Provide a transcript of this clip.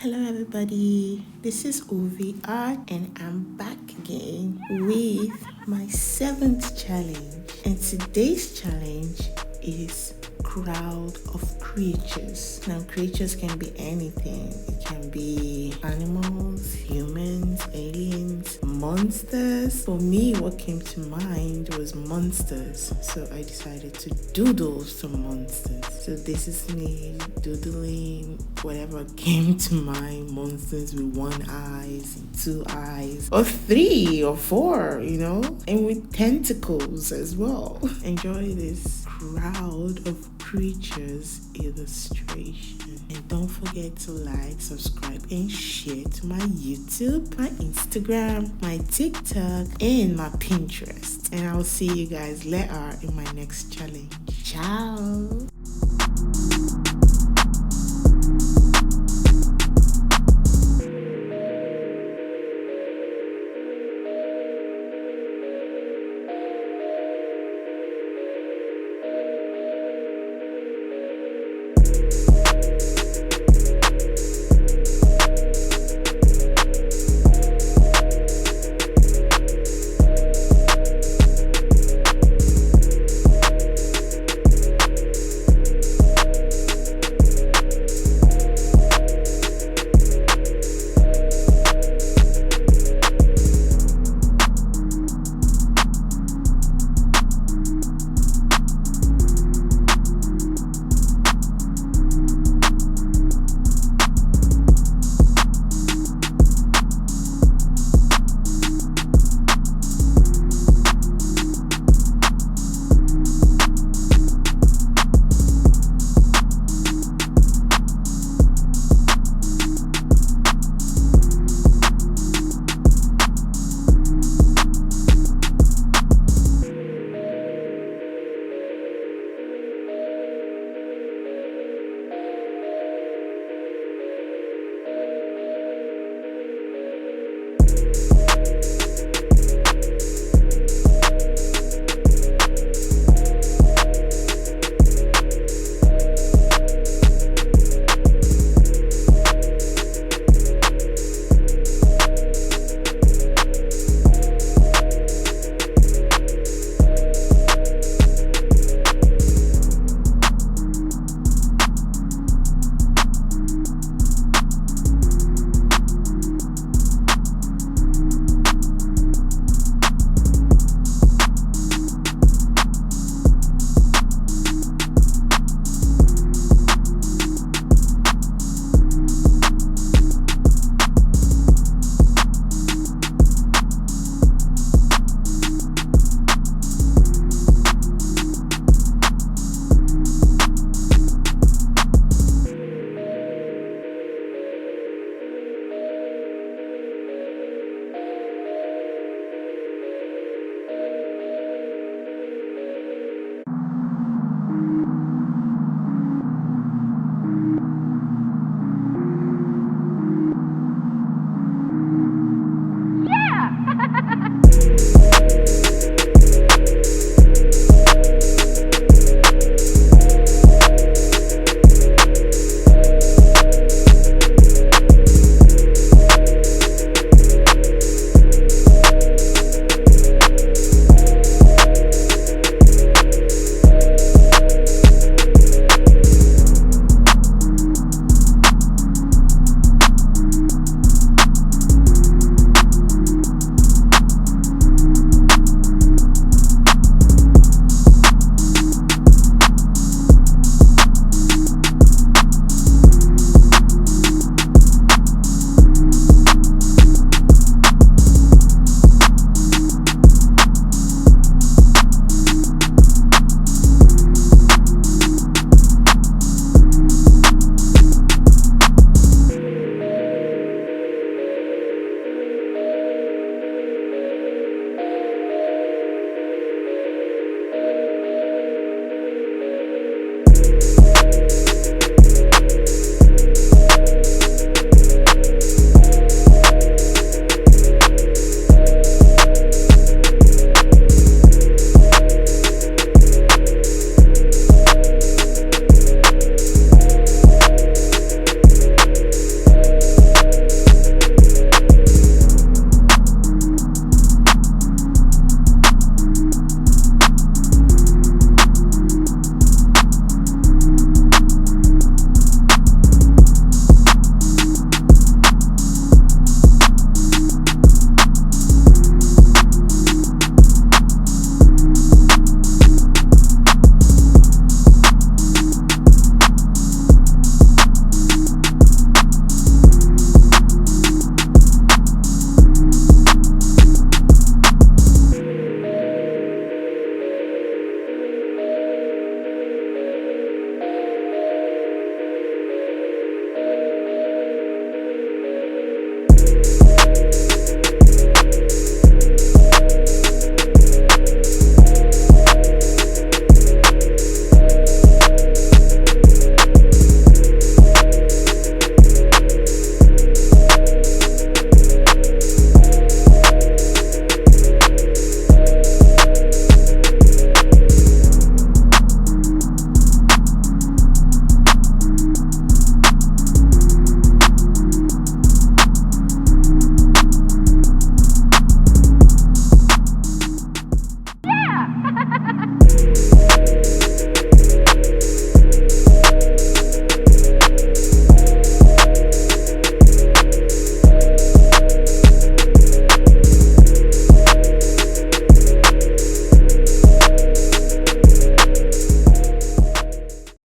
Hello everybody, this is Uvie Art and I'm back again with my 7th challenge. And today's challenge is crowd of creatures. Now creatures can be anything. It can be animals, humans, aliens, monsters. For me, what came to mind was monsters. So I decided to doodle some monsters. So this is me doodling whatever came to mind, monsters with one eyes, 2 eyes, or 3 or 4, and with tentacles as well. Enjoy this crowd of creatures illustration. And don't forget to like, subscribe, and share to my YouTube, my Instagram, my TikTok, and my Pinterest. And I'll see you guys later in my next challenge. Ciao!